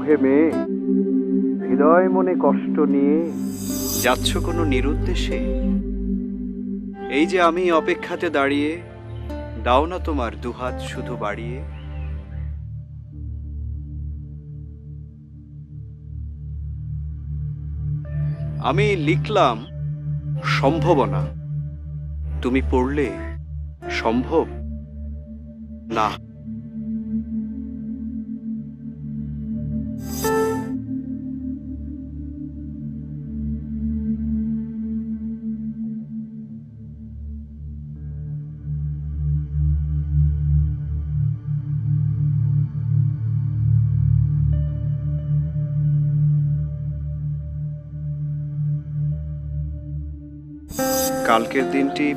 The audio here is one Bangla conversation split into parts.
হে মেয়ে, হৃদয় মনে কষ্ট নিয়ে যাচ্ছ কোনো নিরুদ্দেশে? এই যে আমি অপেক্ষাতে দাঁড়িয়ে, দাও না তোমার দুহাত শুধু বাড়িয়ে। আমি লিখলাম সম্ভাবনা, তুমি পড়লে সম্ভব না। কালকের দিনটি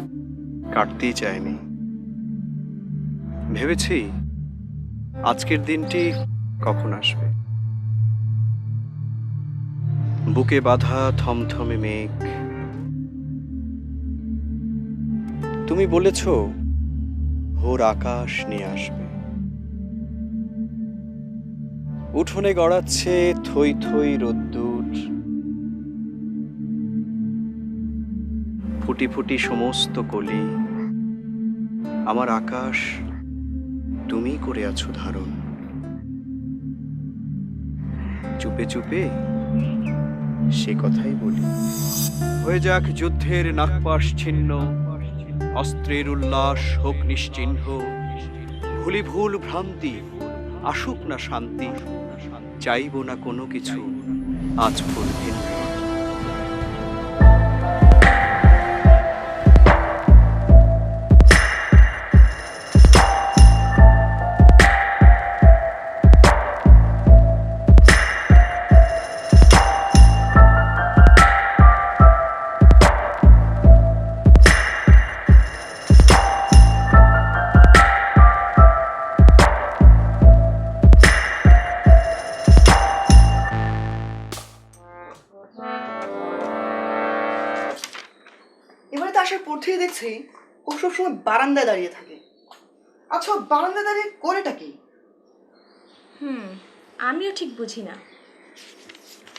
কাটতেই চায়নি। ভেবেছি আজকের দিনটি কখন আসবে। বুকে বাঁধা থমথমে মেঘ, তুমি বলেছ ভোর আকাশ নিয়ে আসবে। উঠোনে গড়াচ্ছে থই থই রোদ্দুর, ফুটি ফুটি সমস্ত কলি। আমার আকাশ তুমি করে আছো ধারণ। চুপে চুপে সে কথাই বলি, হয়ে যাক যুদ্ধের নাগপাশ ছিন্ন, অস্ত্রের উল্লাস হোক নিশ্চিহ্ন। ভুলি ভুল ভ্রান্তি, আসুক না শান্তি, চাইব না কোনো কিছু আজ ফুল ভিন্ন। এবারে তো আসার পর থেকে দেখছি ও সবসময় বারান্দায় দাঁড়িয়ে থাকে। আচ্ছা, বারান্দায় দাঁড়িয়ে করেটা কি? আমিও ঠিক বুঝি না,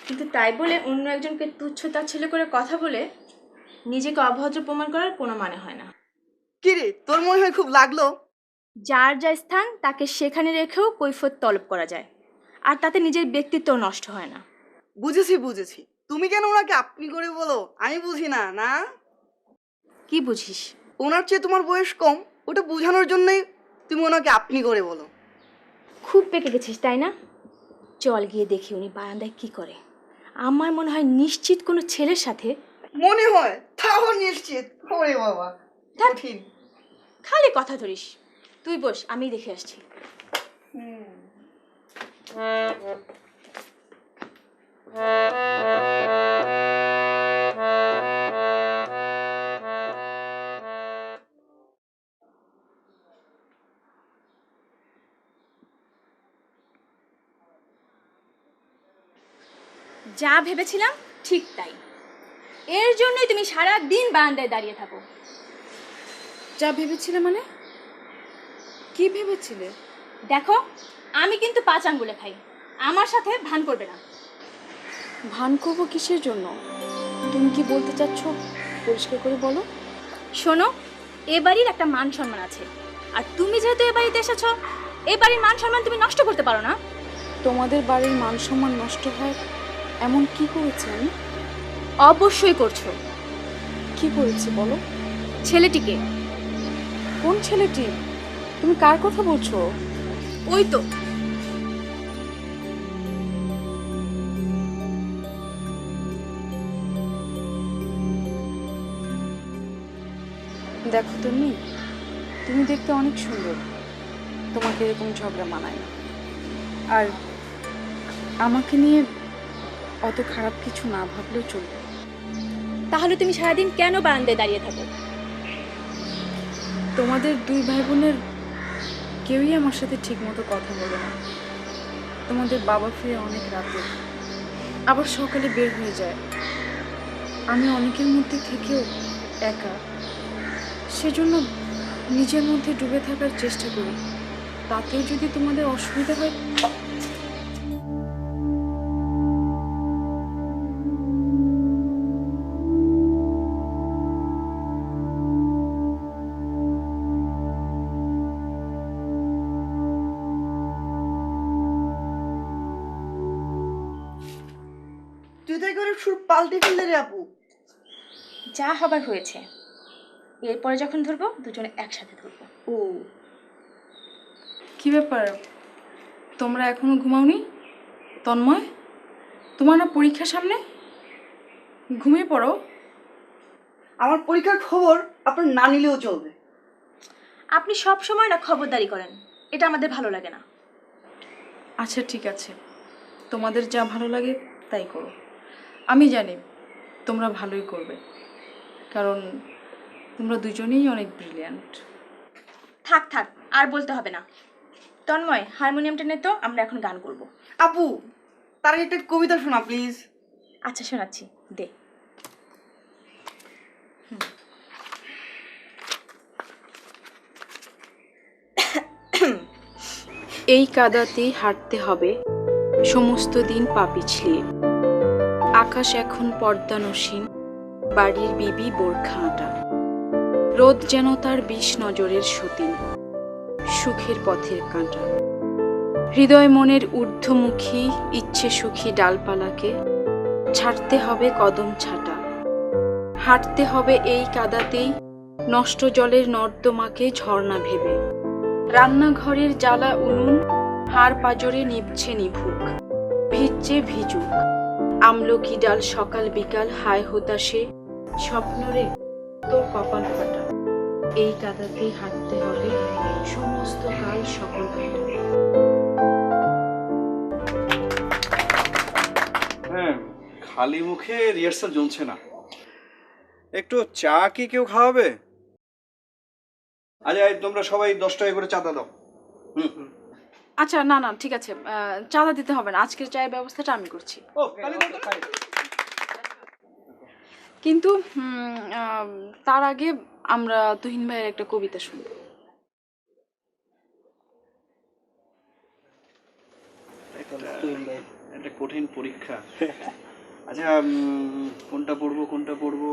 কিন্তু তাই বলে অন্য একজনকে তুচ্ছ তাচ্ছিল্য করে কথা বলে নিজেকে অভদ্র প্রমাণ করার কোনো মানে হয় না। কি রে, তোর মনে হয় খুব লাগলো? যার যা স্থান তাকে সেখানে রেখেও কৈফিয়ত তলব করা যায়, আর তাতে নিজের ব্যক্তিত্ব নষ্ট হয় না। বুঝেছি বুঝেছি, তুমি কেন ওনাকে আপনি করে বলো? আমি বুঝি না। না, কি বুঝিস? ওনার চেয়ে তোমার বয়স কম, ওটা বোঝানোর জন্যই তুমি ওনাকে আপনি করে বলো। খুব পেকে গেছিস তাই না? চল গিয়ে দেখি উনি বারান্দায় কি করে। আমার মনে হয় নিশ্চিত কোনো ছেলের সাথে। মনে হয়? তাও নিশ্চিত? ওরে বাবা, কঠিন। খালি কথা ধরিস। তুই বস, আমি দেখে আসছি। যা ভেবেছিলাম ঠিক তাই। এর জন্যই তুমি সারা দিন বারান্দায় দাঁড়িয়ে থাকো। যা ভেবেছিলে মানে? কি ভেবেছিলে? দেখো, আমি কিন্তু 5 আঙ্গুলে খাই, আমার সাথে ভান করবে না। ভান করবো কিসের জন্য? তুমি কি বলতে চাচ্ছ পরিষ্কার করে বলো। শোনো, এ বাড়ির একটা মান সম্মান আছে, আর তুমি যেহেতু এ বাড়িতে এসেছো, এ বাড়ির মান সম্মান তুমি নষ্ট করতে পারো না। তোমাদের বাড়ির মান সম্মান নষ্ট হয় এমন কি করেছি আমি? অবশ্যই করছো। কি করেছি বলো? ছেলেটিকে। কোন ছেলেটি? তুমি কার কথা বলছো? ওই তো, দেখো তুমি দেখতে অনেক সুন্দর, তোমাকে এরকম ঝগড়া মানায় না। আর আমাকে নিয়ে অত খারাপ কিছু না ভাবলেও চলবে। তাহলে তুমি সারাদিন কেন বারান্দায় দাঁড়িয়ে থাকো? তোমাদের 2 ভাই বোনের কেউই আমার সাথে ঠিক মতো কথা বলে না। তোমাদের বাবা ফিরে অনেক রাতে, আবার সকালে বের হয়ে যায়। আমি অনেকের মধ্যে থেকেও একা, সেজন্য নিজের মধ্যে ডুবে থাকার চেষ্টা করি। তাতেও যদি তোমাদের অসুবিধা হয়। তুই তো একেবারে সুর পাল্টে ফেললে রে আপু। যা হবার হয়েছে, এরপরে যখন ধরবো দুজনে একসাথে ধরবো। ও কি ব্যাপার, তোমরা এখনো ঘুমাওনি? তন্ময়, তোমার না পরীক্ষার সামনে? ঘুমিয়ে পড়ো। আমার পরীক্ষার খবর আপনার না নিলেও চলবে। আপনি সব সময় না খবরদারি করেন, এটা আমাদের ভালো লাগে না। আচ্ছা ঠিক আছে, তোমাদের যা ভালো লাগে তাই করো। আমি জানি তোমরা ভালোই করবে, কারণ তোমরা দুজনেই অনেক ব্রিলিয়ান্ট। থাক থাক, আর বলতে হবে না। তন্ময়, হারমোনিয়ামটা নে তো, আমরা এখন গান করব। আপু, তার একটা কবিতা শোনা প্লিজ। আচ্ছা শোনাচ্ছি, দে। এই কাদাতেই হাঁটতে হবে সমস্ত দিন পা পিছলিয়ে। আকাশ এখন পর্দানসীন, বাড়ির বিবি বোরখা আঁটা। রোদ যেন তার বিষ নজরের সতীন, সুখের পথের কাঁটা। হৃদয় মনের ঊর্ধ্বমুখী ইচ্ছে সুখী ডালপালাকে ছাড়তে হবে কদম ছাটা। হাঁটতে হবে এই কাদাতেই নষ্ট জলের নর্দমাকে ঝর্ণা ভেবে। রান্নাঘরের জ্বালা উনুন হাড় পাজরে নিভছে নিভুক, ভিজছে ভিজুক। আমলকি ডাল সকাল বিকাল হায় হতাশে, স্বপ্নরে তোর কপাল ফাটা। এই কাদাতেই হাঁটতে হবে সমস্ত কাল সকল ঘাটে। হ্যাঁ, খালি মুখে রিহার্সাল জমছে না। একটু চা কি কেউ খাওয়াবে? আচ্ছা, এই তোমরা সবাই 10 টাকা করে চাঁদা দাও। আচ্ছা না না ঠিক আছে, চাঁদা দিতে হবে না, আজকের চায়ের ব্যবস্থাটা আমি করছি। ও, খালি দাও তো। কিন্তু তার আগে আমরা তুহিন ভাইয়ের একটা কবিতা শুনব। একটা কঠিন পরীক্ষা। আচ্ছা, কোনটা পড়বো কোনটা পড়বো?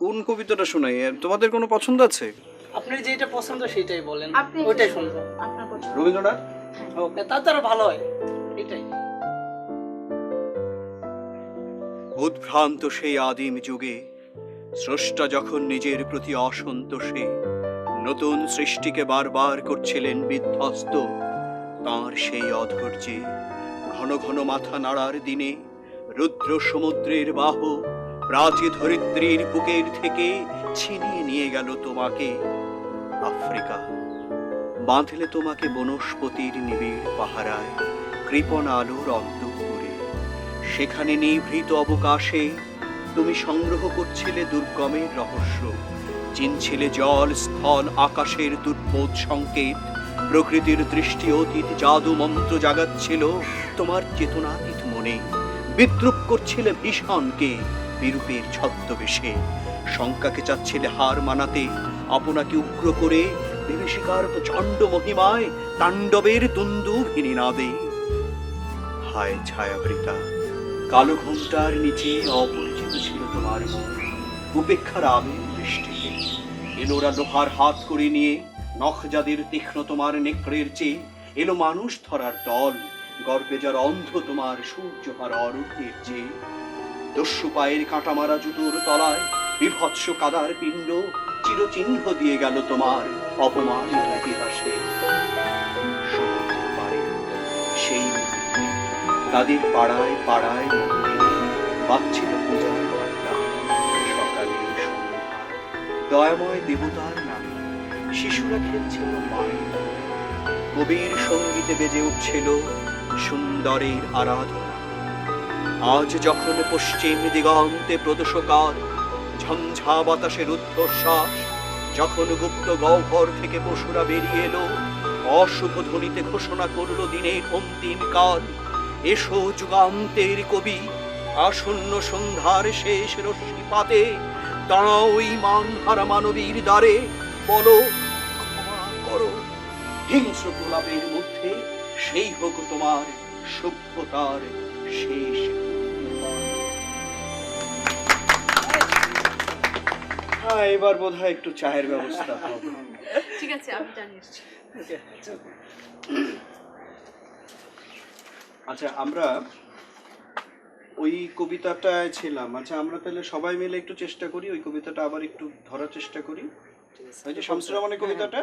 কোন কবিতাটা শোনাই? তোমাদের কোনো পছন্দ আছে? আপনার যেটা পছন্দ সেটাই বলেন, আপনি ওইটাই শুনবো। আপনার পছন্দ। রবীন্দ্রনাথ? ওকে, তার ভালো হয় এটাই। উদ্ভ্রান্ত সেই আদিম যুগে স্রষ্টা যখন নিজের প্রতি অসন্তোষে নতুন সৃষ্টিকে বারবার করছিলেন বিধ্বস্ত, তাঁর সেই অধৈর্যে ঘন ঘন মাথা নাড়ার দিনে রুদ্র সমুদ্রের বাহ প্রাচী ধরিত্রীর বুকের থেকে ছিনিয়ে নিয়ে গেল তোমাকে আফ্রিকা। বাঁধলে তোমাকে বনস্পতির নিবিড় পাহারায় কৃপণ আলোর অন্তঃপুরে। সেখানে নিভৃত অবকাশে তুমি সংগ্রহ করছিলে দুর্গমের রহস্য, চিনছিলে জল স্থল আকাশের দুর্বোধ সংকেত। প্রকৃতির দৃষ্টি অতীত জাদু মন্ত্র জাগাচ্ছিল তোমার চেতনাতীত মনে। বিদ্রুপ করছিলে ভীষণকে বিরূপের ছদ্মবেশে। শঙ্কাকে চাচ্ছিলে হার মানাতে, আপনাকে উগ্র করে বিভীষিকার প্রচণ্ড মহিমায় তাণ্ডবের দুন্দুভিনী নাদে। হায় ছায়াবৃতা, কালো ঘোমটার নিচে অপরিচিত ছিল তোমার মুখ। উপেক্ষার আবেগ বৃষ্টিতে এলোরা লোহার হাত করে নিয়ে নখ যাদের তীক্ষ্ণ তোমার নেকড়ের চেয়ে এলো মানুষ ধরার দল। গর্বে যার অন্ধ তোমার সূর্য হার অরূপের চেয়ে। দস্যু পায়ের কাঁটা মারা জুতোর তলায় বিভৎস কাদার পিণ্ড চিরচিহ্ন দিয়ে গেল তোমার অপমান ইতিহাসে। সেই মুহূর্তে তাদের পাড়ায় পাড়ায় মন্দিরে বাজছিল পূজার ঘণ্টা। সকালে সন্ধ্যা দয়াময় দেবতার নামে শিশুরা খেলছিল মায়ের কোলে। কবির সঙ্গীতে বেজে উঠছিল সুন্দরের আরাধনা। আজ যখন পশ্চিম দিগন্তে প্রদোষকাল, ঝঞ্ঝা বাতাসের ঊর্ধ্বশ্বাস, যখন গুপ্ত গহ্বর থেকে পশুরা বেরিয়ে এলো, অশুভ ধ্বনিতে ঘোষণা করলো দিনের অন্তিম কাল। এসো যুগান্তের কবি, আসন্ন সন্ধ্যার শেষ রশ্মিপাতে দাঁড়াও ওই মানহারা মানবীর দ্বারে। বলো ক্ষমা করো, হিংস্র প্রলাপের মধ্যে সেই হোক তোমার সভ্যতার শেষ। হ্যাঁ, এবার বোধহয় একটু চায়ের ব্যবস্থা হবে। ঠিক আছে, আমি জানিয়ে এসেছি। আচ্ছা, আমরা ওই কবিতাটায় ছিলাম। আচ্ছা আমরা তাহলে সবাই মিলে একটু চেষ্টা করি ওই কবিতাটা আবার একটু ধরার চেষ্টা করি। ওই যে শামসুর রহমানের কবিতাটা,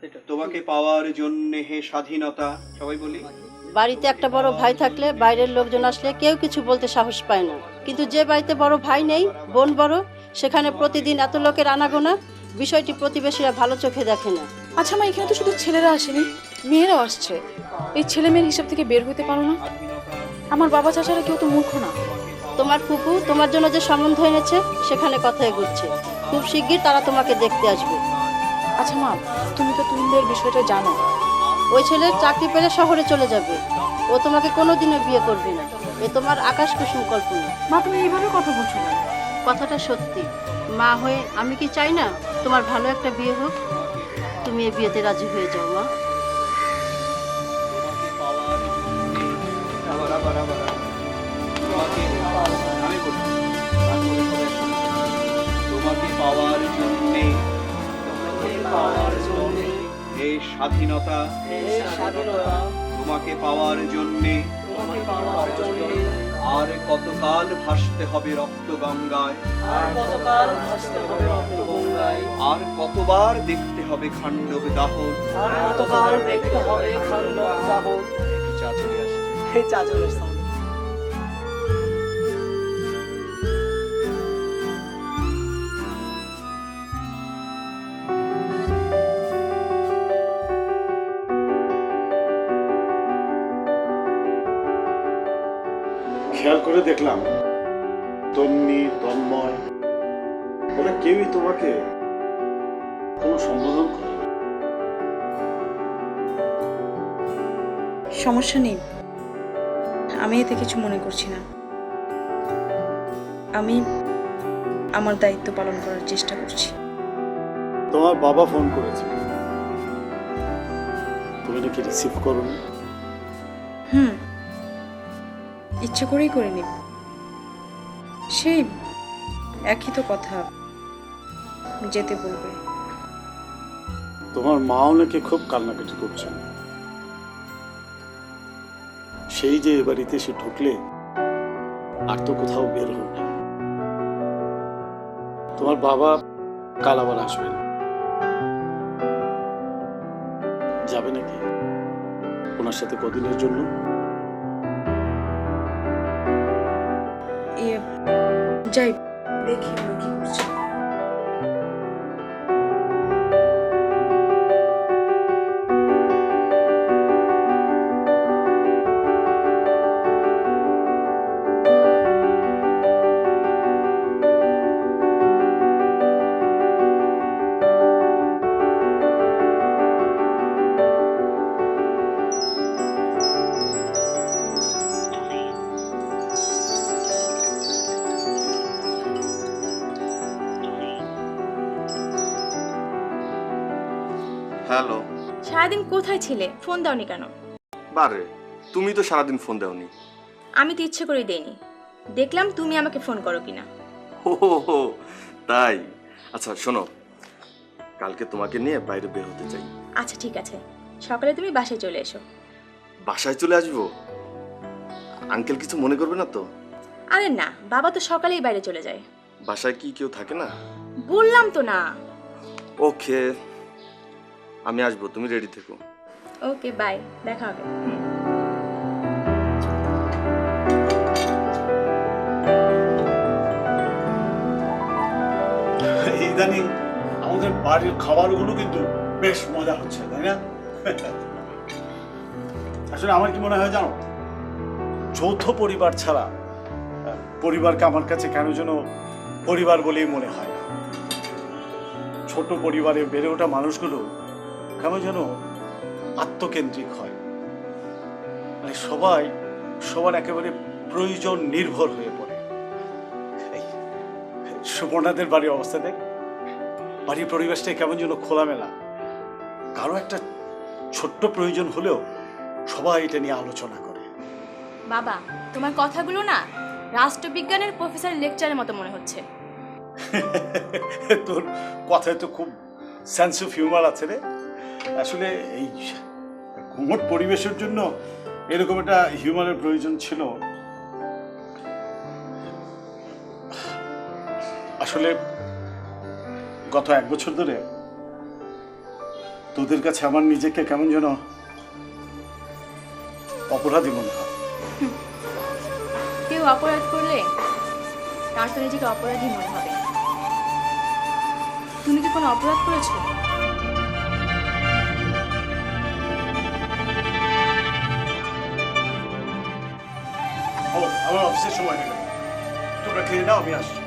এটা তোমাকে পাওয়ার জন্য হে স্বাধীনতা, সবাই বলি। বাড়িতে একটা বড় ভাই থাকলে বাইরের লোকজন আসলে কেউ কিছু বলতে সাহস পায় না, কিন্তু যে বাড়িতে বড় ভাই নেই, বোন বড়, সেখানে প্রতিদিন এত লোকের আনাগোনা, বিষয়টি প্রতিবেশীরা ভালো চোখে দেখে না। আচ্ছা মা, এখানে তো শুধু ছেলেরা আসেনি, মেয়েরাও আসছে। এই ছেলে মেয়ের হিসাব থেকে বের হতে পারো না? আমার বাবা চাচারা কেউ তো মূর্খ না। তোমার ফুপু তোমার জন্য যে সম্বন্ধ এনেছে সেখানে কথা এগুচ্ছে, খুব শিগগির তারা তোমাকে দেখতে আসবে। আচ্ছা মা, তুমি তো তুহিনদের বিষয়টা জানো। ওই ছেলের চাকরি পেলে শহরে চলে যাবে, ও তোমাকে কোনোদিনও বিয়ে করবে না, এ তোমার আকাশ কুসুম কল্পনা। মা, তুমি এইভাবে কথা বলছো না। কথাটা সত্যি, মা হয়ে আমি কি চাই না তোমার ভালো একটা বিয়ে হোক? তুমি এই বিয়েতে রাজি হয়ে যাও মা। আবার আবার আবার তোমাকে আমি বলি, তারপরে সবাই শুনবে। তোমাকে পাওয়ার জন্যে এই স্বাধীনতা, তোমাকে পাওয়ার জন্যে আর কতকাল ভাসতে হবে রক্ত গঙ্গায়, আর কতবার দেখতে হবে খান্ডব দাহন। চা চলে আসে। এই চাচলের সামনে খেয়াল করে দেখলাম তন্নি, তন্ময়, ওরা কেউই তোমাকে কোনো সম্বোধন করে না। সমস্যা নেই, আমি এতে কিছু মনে করছি না। আমি আমার দায়িত্ব পালন করার চেষ্টা করছি। তোমার বাবা ফোন করেছে, তুমি নাকি রিসিভ করোনি। ইচ্ছে করেই করিনি। সেই একই তো কথা, যেতে বলবে। তোমার মাও নাকি খুব কান্নাকাটি করছেন। সেই যে এ বাড়িতে এসে ঢুকলে আর তো কোথাও বের হন না। তোমার বাবা কাল আবার আসবেন, যাবে নাকি ওনার সাথে কদিনের জন্য? যাই, দেখি ওরা কি করছে। হ্যালো। সারাদিন কোথায় ছিলে? ফোন দাওনি কেন? বারে, তুমি তো সারাদিন ফোন দাওনি। আমি তো ইচ্ছে করেই দেইনি, দেখলাম তুমি আমাকে ফোন করো কিনা। হো হো, তাই? আচ্ছা শোনো, কালকে তোমাকে নিয়ে বাইরে বের হতে চাই। আচ্ছা ঠিক আছে, সকালে তুমি বাসায় চলে এসো। বাসায় চলে আসবো? আঙ্কেল কিছু মনে করবে না তো? আরে না, বাবা তো সকালেই বাইরে চলে যায়। বাসায় কি কেউ থাকে না? বললাম তো না। ওকে, আমি আসবো, তুমি রেডি থেকো। ওকে বাই, দেখা হবে। ইদানিং আমাদের বাড়ির খাবারগুলো কিন্তু বেশ মজা হচ্ছে, তাই না? আসলে আমার কি মনে হয় জানো, যৌথ পরিবার ছাড়া পরিবারকে আমার কাছে কেন যেন পরিবার বলেই মনে হয় না। ছোট পরিবারে বেড়ে ওঠা মানুষগুলো কেন যেন আত্মকেন্দ্রিক হয়, মানে সবাই সবার একেবারে প্রয়োজন নির্ভর হয়ে পড়ে। সুবর্ণাদের বাড়ির অবস্থা দেখ, বাড়ির পরিবেশটা কেমন যেন খোলামেলা। কারো একটা ছোট্ট প্রয়োজন হলেও সবাই এটা নিয়ে আলোচনা করে। বাবা, তোমার কথাগুলো না রাষ্ট্রবিজ্ঞানের প্রফেসরের লেকচারের মতো মনে হচ্ছে। তোর কথায় তো খুব সেন্স অফ হিউমার আছে রে। আসলে এই ঘুমট পরিবেশের জন্য এরকম একটা হিউমারের প্রয়োজন ছিল। আসলে গত 1 বছর ধরে তোদের কাছে আমার নিজেকে কেমন যেন অপরাধী মনে হয়। কেউ অপরাধ করলে তার তো নিজেকে অপরাধী মনে হবে। তুমি কি কোনো অপরাধ করেছো? ও, আমার অফিসের সময় হয়ে গেল, তোমরা খেয়ে নাও, আমি আসছি।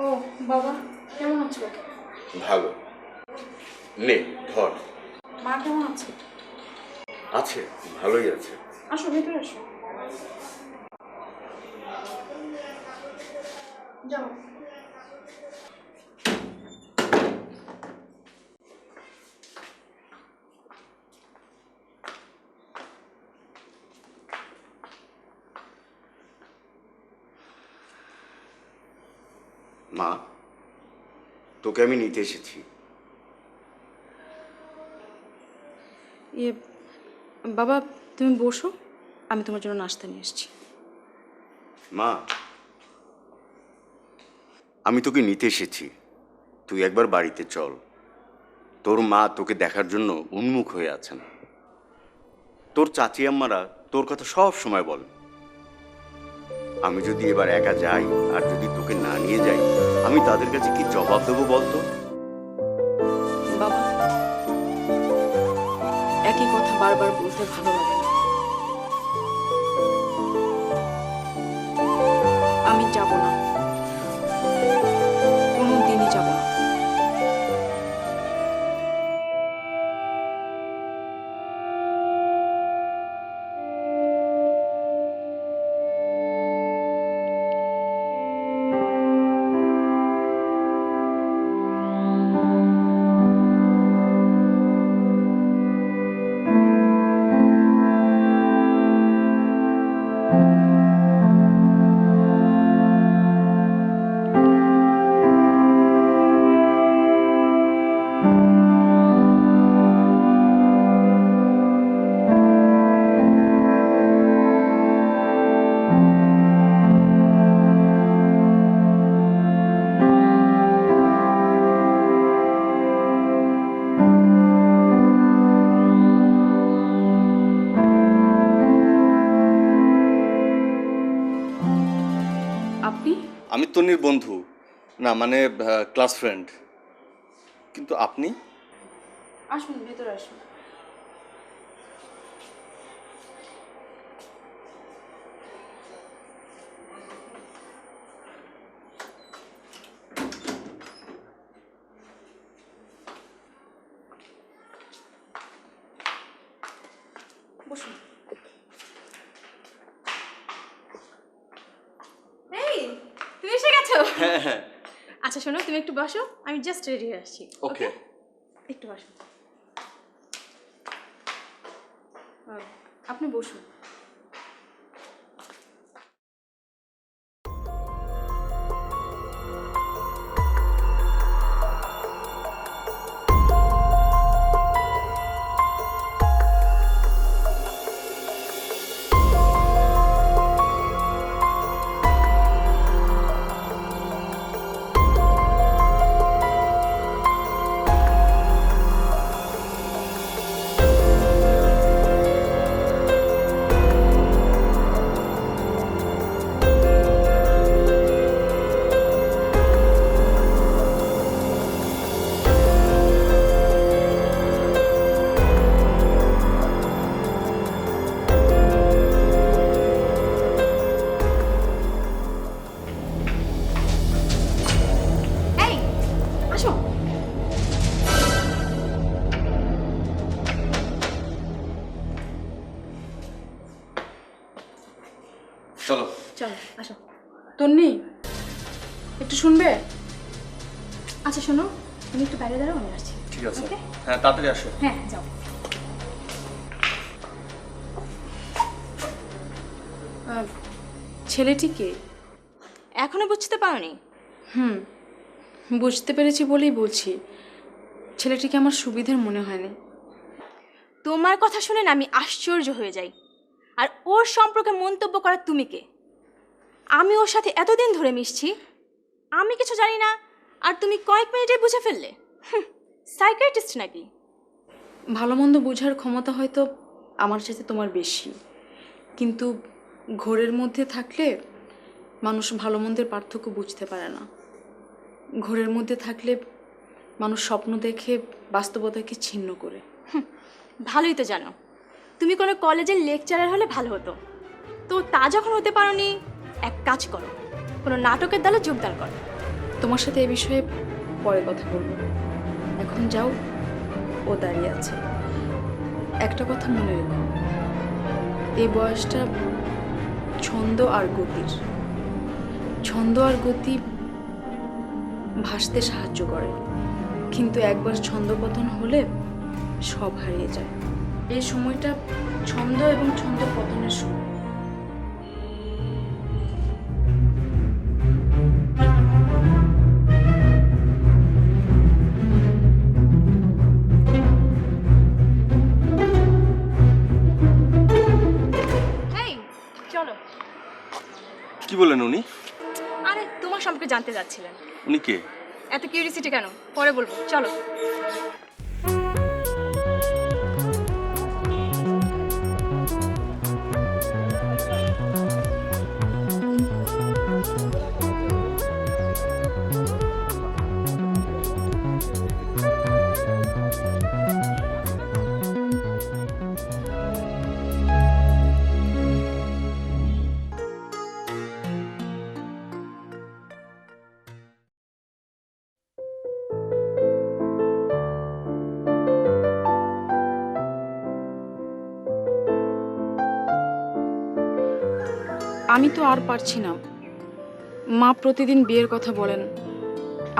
ও বাবা, কেমন আছো? ভালো। নে ধর। মা কেমন আছে? আছে, ভালোই আছে। আসো, ভেতরে আসো। যাও। মা, তোকে আমি নিতে এসেছি। বাবা, তুমি বসো, আমি তোমার জন্য নাস্তা নিয়ে এসেছি। মা, আমি তোকে নিতে এসেছি, তুই একবার বাড়িতে চল। তোর মা তোকে দেখার জন্য উন্মুখ হয়ে আছেন। তোর চাচি আম্মারা তোর কথা সব সময় বল। আমি যদি এবার একা যাই আর যদি তোকে না নিয়ে যাই, আমি তাদের কাছে কি জবাব দেবো বলতো? বাবা, একই কথা বারবার বলতে ভালো লাগে না। আমি যাব না, কোনো দিনই যাব না। আপনি? আমি তন্নির বন্ধু, না মানে ক্লাস ফ্রেন্ড। কিন্তু আপনি? আসুন, ভেতরে আসুন। বসুন। এই, তুমি এসে গেছো? আচ্ছা শোনো, তুমি একটু বসো, আমি জাস্ট রেডি হয়ে আসছি। ওকে। একটু বসো। আপনি বসুন। চলো আসো। তন্নি, একটু শুনবে? আচ্ছা শোনো, তুমি একটু বাইরে দাঁড়াও, আমি আসছি। ঠিক আছে, ওকে? হ্যাঁ তাড়াতাড়ি আসো। হ্যাঁ যাও। ছেলেটি কে? এখনো বুঝতে পারোনি? বুঝতে পেরেছি বলেই বলছি, ছেলেটিকে আমার সুবিধার মনে হয়নি। তোমার কথা শুনে না আমি আশ্চর্য হয়ে যাই। আর ওর সম্পর্কে মন্তব্য করার তুমি কে? আমি ওর সাথে এতদিন ধরে মিশছি, আমি কিছু জানি না আর তুমি কয়েক মিনিটে বুঝে ফেললে? সাইকিয়াট্রিস্ট নাকি? ভালো মন্দ বোঝার ক্ষমতা হয়তো আমার সাথে তোমার বেশি, কিন্তু ঘোরের মধ্যে থাকলে মানুষ ভালো মন্দের পার্থক্য বুঝতে পারে না। ঘোরের মধ্যে থাকলে মানুষ স্বপ্ন দেখে বাস্তবতাকে ছিন্ন করে। ভালোই তো জানো, তুমি কোনো কলেজের লেকচারার হলে ভালো হতো। তো তা যখন হতে পারোনি, এক কাজ করো, কোনো নাটকের দলে যোগদান করো। তোমার সাথে এ বিষয়ে পরে কথা বলবো, এখন যাও, ও দাঁড়িয়ে আছে। একটা কথা মনে রেখো, এই বয়সটা ছন্দ আর গতির। ছন্দ আর গতি ভাসতে সাহায্য করে, কিন্তু একবার ছন্দপতন হলে সব হারিয়ে যায়। এই সময়টা ছন্দ এবং ছন্দপতনের সময়। এই চলো। কি বললেন উনি? আরে তোমার সম্পর্কে জানতে যাচ্ছিলেন। উনি কে? এত কিউরিসিটি কেন? পরে বলবো, চলো। আমি তো আর পারছি না। মা প্রতিদিন বিয়ের কথা বলেন,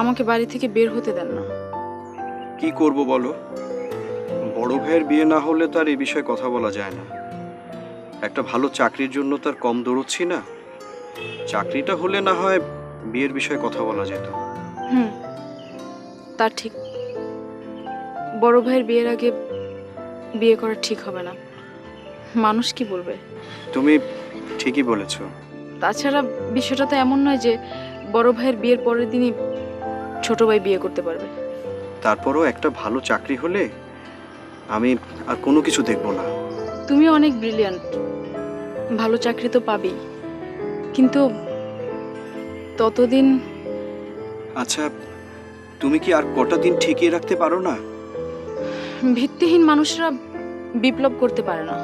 আমাকে বাড়ি থেকে বের হতে দেন না। কি করব বলো? বড় ভাইয়ের বিয়ে না হলে তার এই বিষয়ে কথা বলা যায় না। একটা ভালো চাকরির জন্য তার কম দৌড়চ্ছি না। চাকরিটা হলে না হয় বিয়ের বিষয়ে কথা বলা যেত। তা ঠিক। বড় ভাইয়ের বিয়ের আগে বিয়ে করা ঠিক হবে না। মানুষ কি বলবে? তুমি ঠিকই বলেছো। তাছাড়া বিষয়টা তো এমন নয় যে বড় ভাইয়ের বিয়ের পরের দিনই ছোট ভাই বিয়ে করতে পারবে। তারপরও একটা ভালো চাকরি হলে আমি আর কোনো কিছু দেখব না। তুমি অনেক ব্রিলিয়ান্ট, ভালো চাকরি তো পাবেই, কিন্তু ততদিন। আচ্ছা, তুমি কি আর কটা দিন ঠেকিয়ে রাখতে পারো না? ভিত্তিহীন মানুষরা বিপ্লব করতে পারে না,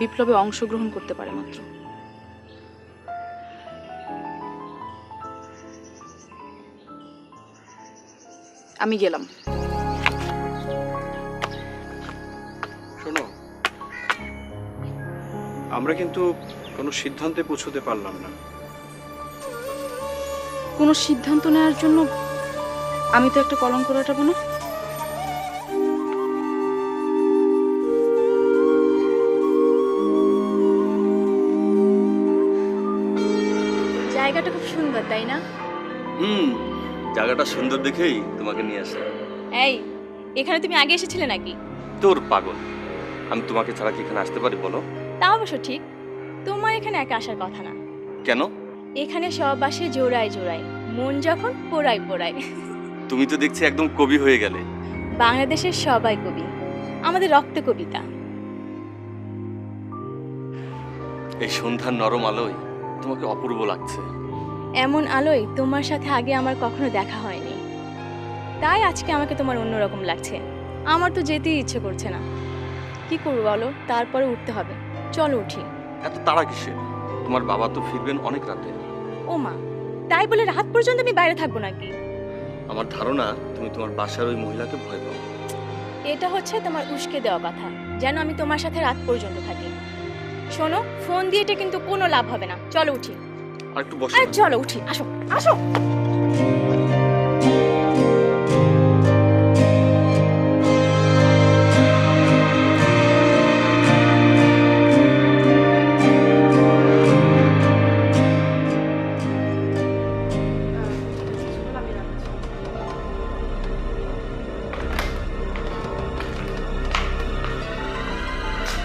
বিপ্লবে অংশগ্রহণ করতে পারে মাত্র। আমি গেলাম। শোনো, আমরা কিন্তু কোনো সিদ্ধান্তে পৌঁছতে পারলাম না। কোনো সিদ্ধান্ত নেওয়ার জন্য আমি তো একটা কলঙ্ক রটাবো না। জায়গাটা খুব সুন্দর, তাই না? জায়গাটা সুন্দর দেখেই তোমাকে নিয়ে আসা। এই, এখানে তুমি আগে এসেছিলে নাকি? তোর পাগল, আমি তোমাকে ছাড়া কি এখানে আসতে পারি বলো? তা অবশ্য ঠিক, তোমার এখানে একা আসার কথা না। কেন? এখানে সব আসে জোড়ায় জোড়ায়, মন যখন পোড়ায় পোড়ায়। তুমি তো দেখছি একদম কবি হয়ে গেলে। বাংলাদেশের সবাই কবি, আমাদের রক্তে কবিতা। এই সন্ধ্যার নরম আলোয় তোমাকে অপূর্ব লাগছে। এমন আলোয় তোমার সাথে আগে আমার কখনো দেখা হয়নি, তাই আজকে আমাকে তোমার অন্যরকম লাগছে। আমার তো যেতেই ইচ্ছে করছে না। কি করবো বলো, তারপরে উঠতে হবে। চলো উঠি। এত তাড়া কিসের? তোমার বাবা তো ফিরবেন অনেক রাতে। ও মা, তাই বলে রাত পর্যন্ত আমি বাইরে থাকবো নাকি? আমার ধারণা তুমি তোমার বাসার ওই মহিলাকে ভয় পাও। এটা হচ্ছে তোমার উস্কে দেওয়া কথা, যেন আমি তোমার সাথে রাত পর্যন্ত থাকি। শোনো, ফোন দিয়ে এটা কিন্তু কোনো লাভ হবে না, চলো উঠি। আর একটু বসো আরে না। চলো উঠি, আসো আসো।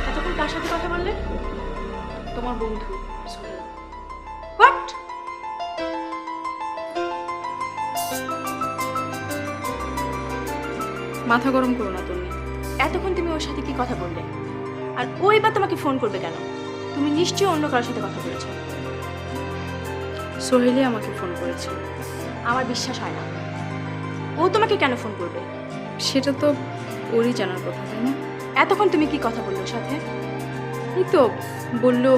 এতক্ষণ কার সাথে কথা বললে? তোমার বন্ধু সোহেল। হোয়াট? মাথা গরম করো না তুমি। এতক্ষণ তুমি ওর সাথে কি কথা বললে? আর ওই বা তোমাকে ফোন করবে কেন? তুমি নিশ্চয়ই অন্য কারোর সাথে কথা বলেছো। সোহেলই আমাকে ফোন করেছে। আমার বিশ্বাস হয় না। ও তোমাকে কেন ফোন করবে? সেটা তো ওরই জানার কথা, তাই না? এতক্ষণ তুমি কি কথা বললো ওর সাথে? এই তো বললো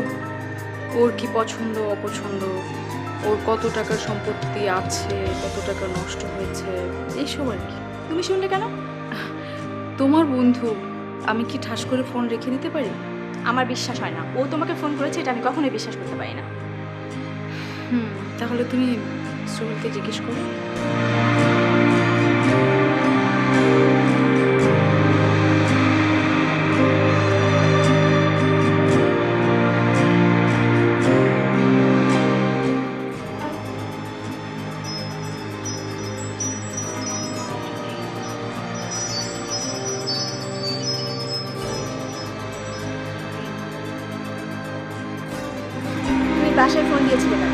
ওর কি পছন্দ অপছন্দ, ওর কত টাকার সম্পত্তি আছে, কত টাকা নষ্ট হয়েছে, এইসব আর কি। তুমি শুনলে কেন? তোমার বন্ধু, আমি কি ঠাস করে ফোন রেখে দিতে পারি? আমার বিশ্বাস হয় না ও তোমাকে ফোন করেছে, এটা আমি কখনোই বিশ্বাস করতে পারি না। তাহলে তুমি সোহেলকে জিজ্ঞেস করো। তুমি বাসায় ফোন দিয়েছিলে কেন?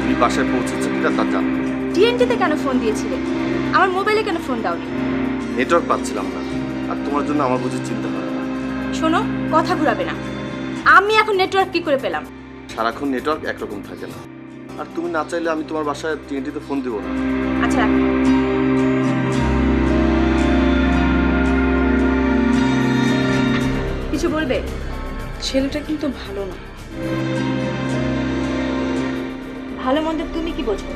তুমি বাসায় পৌঁছেছো কিনা তা জানো। টিএনটিতে কেন ফোন দিয়েছিলে? আমার মোবাইলে কেন ফোন দাওনি? নেটওয়ার্ক পাচ্ছিলাম না, আর তোমার জন্য আমার বুঝি চিন্তা হয় না। শোনো, কথা ঘুরাবে না। আমি এখন নেটওয়ার্ক কি করে পেলাম? সারাক্ষণ নেটওয়ার্ক একরকম থাকে না, আর তুমি না চাইলে আমি তোমার বাসায় টিএনটিতে ফোন দিব না। আচ্ছা রাখো। কিছু বলবে? ছেলেটা কিন্তু ভালো না। ভালো মন্দ তুমি কি বোঝো?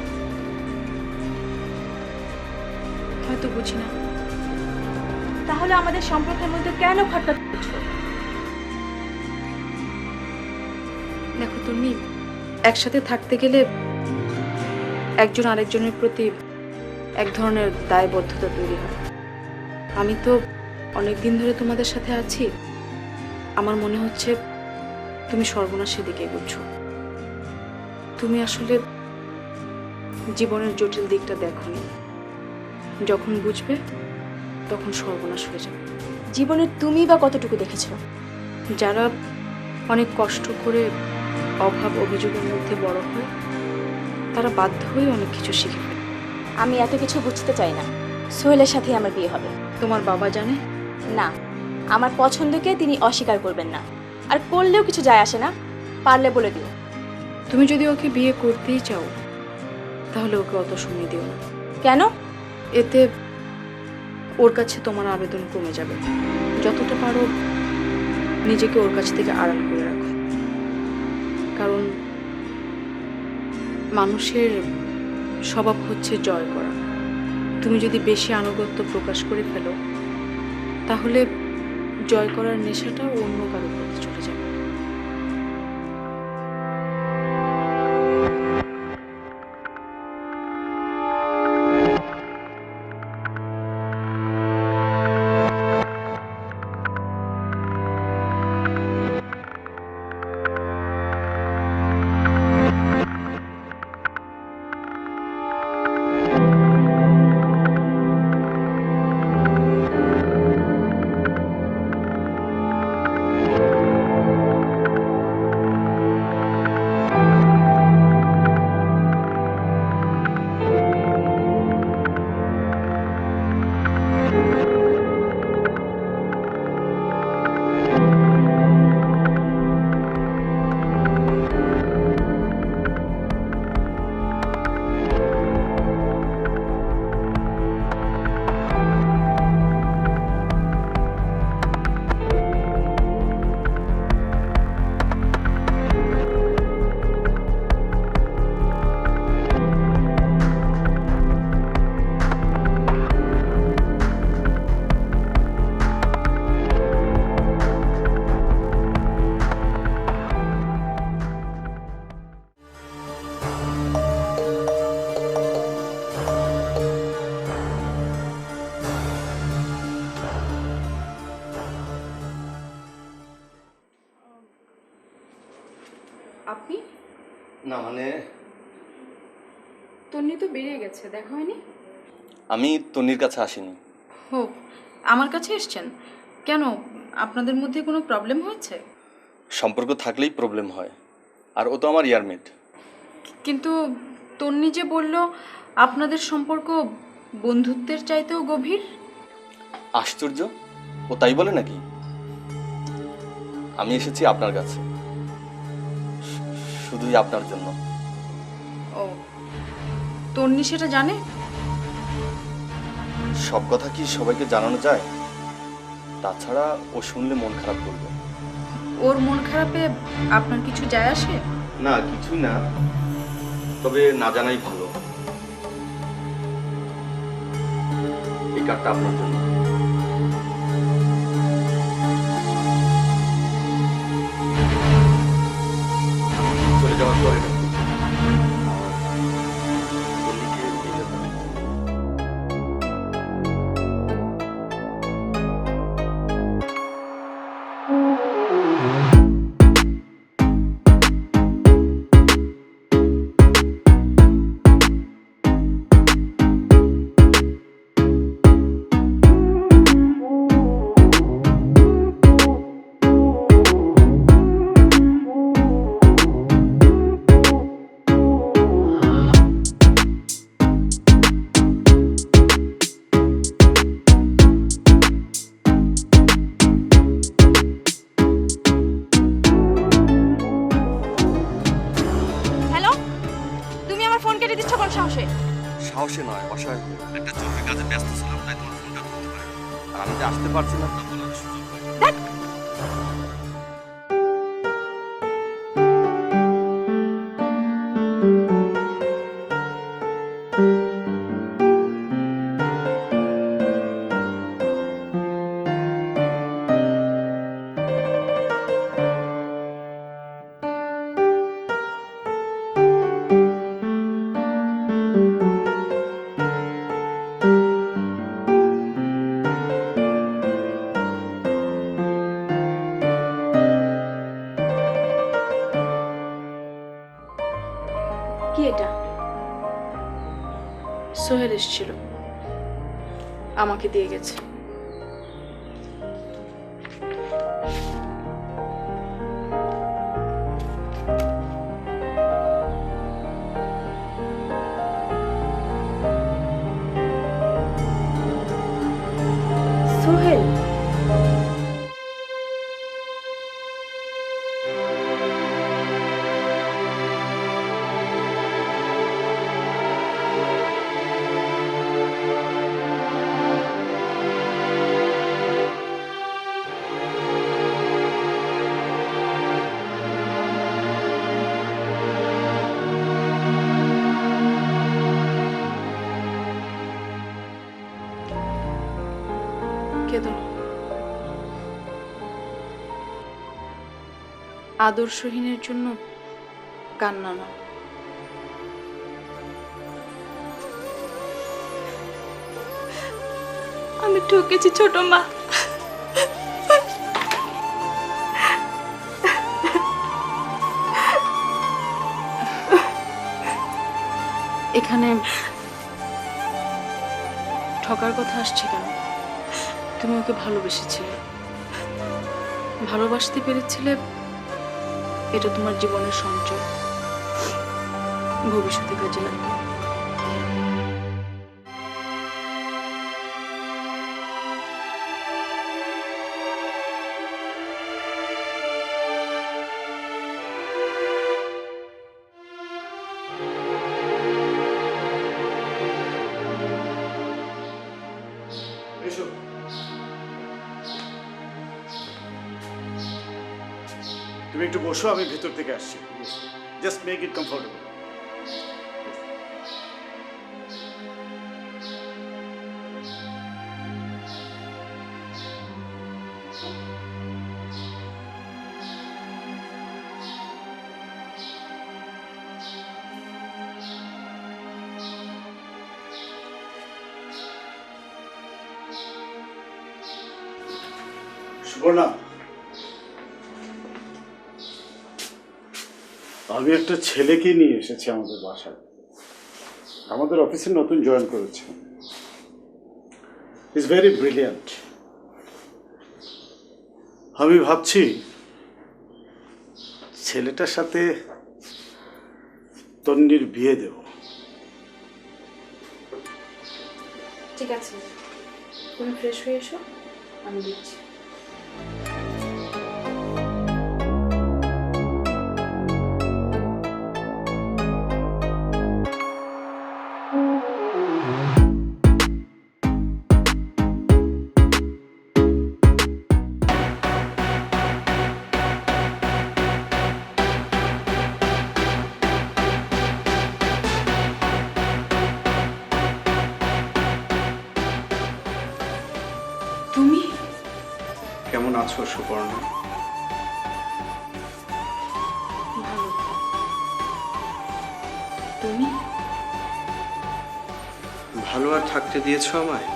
হয়তো বুঝি না। তাহলে আমাদের সম্পর্কের মধ্যে কেন খটকা করছো? দেখো তুমি, একসাথে থাকতে গেলে একজন আরেকজনের প্রতি এক ধরনের দায়বদ্ধতা তৈরি হয়। আমি তো অনেক দিন ধরে তোমাদের সাথে আছি, আমার মনে হচ্ছে তুমি সর্বনাশের দিকে এগোচ্ছো। তুমি আসলে জীবনের জটিল দিকটা দেখোনি। যখন বুঝবে তখন সর্বনাশ হয়ে যাবে। জীবনে তুমি বা কতটুকু দেখেছো? যারা অনেক কষ্ট করে অভাব অভিযোগের মধ্যে বড় হয়, তারা বাধ্য হয়ে অনেক কিছু শিখে ফেলে। আমি এত কিছু বুঝতে চাই না। সোহেলের সাথে আমার বিয়ে হবে। তোমার বাবা জানে? না, আমার পছন্দকে তিনি অস্বীকার করবেন না। আর করলেও কিছু যায় আসে না, পারলে বলে দিও। তুমি যদি ওকে বিয়ে করতেই চাও, তাহলে ওকে অত সময় দিও না। কেন? এতে ওর কাছে তোমার আবেদন কমে যাবে। যতটা পারো নিজেকে ওর কাছ থেকে আড়াল করে রাখো, কারণ মানুষের স্বভাব হচ্ছে জয় করা। তুমি যদি বেশি আনুগত্য প্রকাশ করে ফেলো, তাহলে জয় করার নেশাটা অন্য কারোর প্রতি চলে যাবে। না মানে তন্নি তো বেরিয়ে গেছে, দেখা হয়নি? আমি তন্নির কাছে আসিনি। হো, আমার কাছে এসছেন কেন? আপনাদের মধ্যে কোনো প্রবলেম হয়েছে? সম্পর্ক থাকলেই প্রবলেম হয়, আর ও তো আমার ইয়ারমেট। কিন্তু তন্নি যে বলল আপনাদের সম্পর্ক বন্ধুত্বের চাইতেও গভীর। আশ্চর্য, ও তাই বলে নাকি? আমি এসেছি আপনার কাছে শুধুই আপনার জন্য। ও, তন্নি সেটা জানে? সব কথা কি সবাইকে জানানো যায়? তাছাড়া ও শুনলে মন খারাপ করবে। ওর মন খারাপে আপনার কিছু যায় আসে? না, কিছুই না, তবে না জানাই ভালো। এই কার্ডটা আপনার জন্য। চলে যাওয়ার পরে হ্যালো, তুমি আমার ফোন কেটে দিচ্ছ কোন সাহসে? সাহসে নয়, বাসায় একটা জরুরি কাজে ব্যস্ত ছিলাম, তাই তোমার ফোনটা ধরতে পারি। আর আমি যে আসতে পারছি না তা বলার সুযোগ নেই। কি এটা? সোহেল এসেছিল, আমাকে দিয়ে গেছে। সোহেল, কেঁদো না। আদর্শহীনের জন্য কান্না না। আমি ঠকেছি ছোট মা। এখানে ঠকার কথা আসছে কেন? তুমি ওকে ভালোবেসেছিলে, ভালোবাসতে পেরেছিলে, এটা তোমার জীবনের সঞ্চয়, ভবিষ্যতে কাজে লাগবে। এসো। তুমি একটু বসো, আমি ভেতর থেকে আসছি। Just make it comfortable. Suborna, আমি একটা ছেলেকে নিয়ে এসেছি আমাদের বাসায়। আমাদের অফিসে নতুন জয়েন করেছে। Is very brilliant. আমি ভাবছি ছেলেটার সাথে তন্নির বিয়ে দেব। ঠিক আছে, তুমি ফ্রেশ হয়ে এসো, আমি দিচ্ছি। তুমি কেমন আছো সুপর্ণা? ভালো, তুমি? ভালো আর থাকতে দিয়েছো আমায়?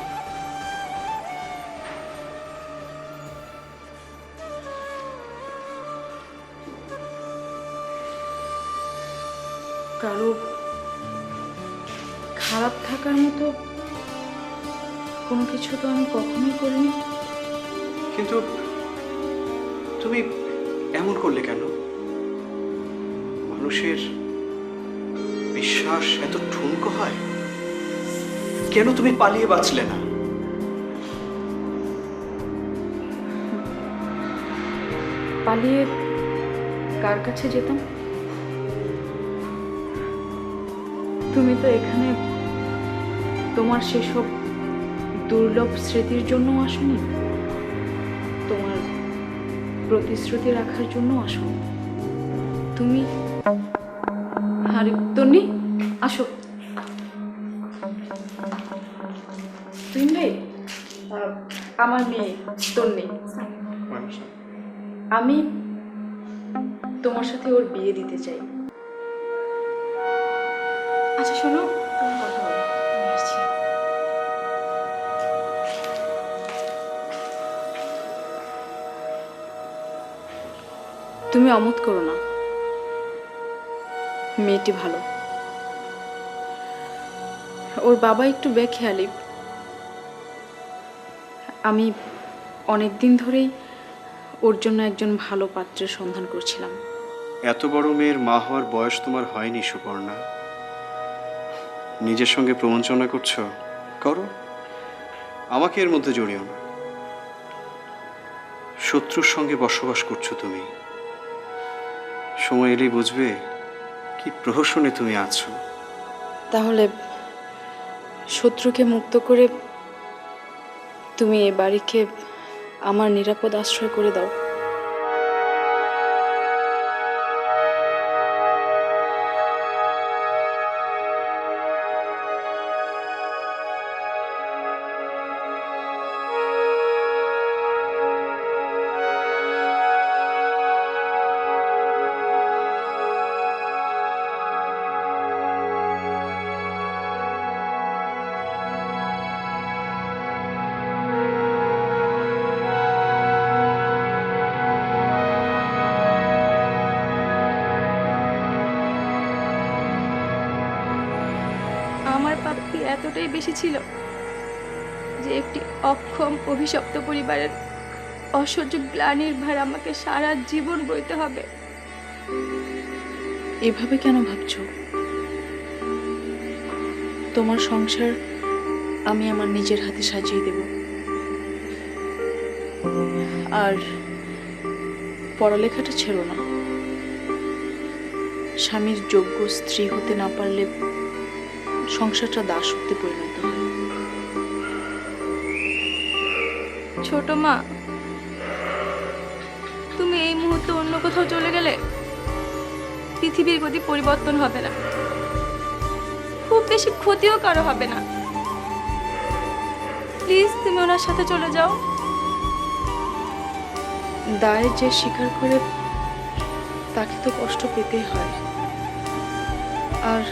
কারো খারাপ থাকার মতো কোনো কিছু তো আমি কখনোই করিনি। কিন্তু তুমি এমন করলে কেন? মানুষের বিশ্বাস এত ঠুনকো হয়? কেন তুমি পালিয়ে বাঁচলে না? পালিয়ে কার কাছে যেতাম? তুমি তো এখানে তোমার সেসব দুর্লভ স্মৃতির জন্য আসোনি, তোমার প্রতিশ্রুতি রাখার জন্য আসোনি। তুমি আরে তন্নি, আসো। তুই ভাই, আমার মেয়ে তন্নি। আমি তোমার সাথে ওর বিয়ে দিতে চাই। আচ্ছা শোনো, তুমি কথা বলো, আমি আসছি। তুমি অমত করো না, মেয়েটি ভালো। ওর বাবা একটু বেখেয়ালি। আমি অনেক দিন ধরেই ওর জন্য একজন ভালো পাত্রের সন্ধান করছিলাম। এত বড় মেয়ের মা হওয়ার বয়স তোমার হয়নি সুপর্ণা। নিজের সঙ্গে প্রবঞ্চনা করছো? করো, আমাকে এর মধ্যে জড়িও না। শত্রুর সঙ্গে বসবাস করছো তুমি। সময় এলেই বুঝবে কি প্রহসনে তুমি আছো। তাহলে শত্রুকে মুক্ত করে তুমি এ বাড়িকে আমার নিরাপদ আশ্রয় করে দাও। আমার পাপ কি এতটাই বেশি ছিল যে একটি অক্ষম অভিশপ্ত পরিবারের অসহ্য গ্লানির ভার আমাকে সারা জীবন বইতে হবে? এভাবে কেন ভাবছো? তোমার সংসার আমি আমার নিজের হাতে সাজিয়ে দেব। আর পড়ালেখাটা ছেড়ো না। স্বামীর যোগ্য স্ত্রী হতে না পারলে সংসারটা দাসত্বে পরিণত হয়। ছোট মা, তুমি এই মুহূর্তে অন্য কোথাও চলে গেলে পৃথিবীর গতি পরিবর্তন হবে না, খুব বেশি ক্ষতিও কারো হবে না। প্লিজ তুমি ওনার সাথে চলে যাও। দায় যে স্বীকার করে তাকে তো কষ্ট পেতেই হয়। আর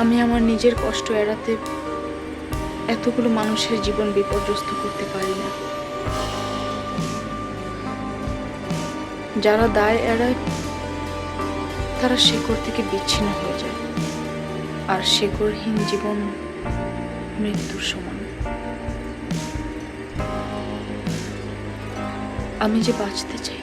আমি আমার নিজের কষ্ট এড়াতে এতগুলো মানুষের জীবন বিপর্যস্ত করতে পারি না। যারা দায় এড়ায় তারা শেকড় থেকে বিচ্ছিন্ন হয়ে যায়, আর শেকড়হীন জীবন মৃত্যুর সমান। আমি যে বাঁচতে চাই,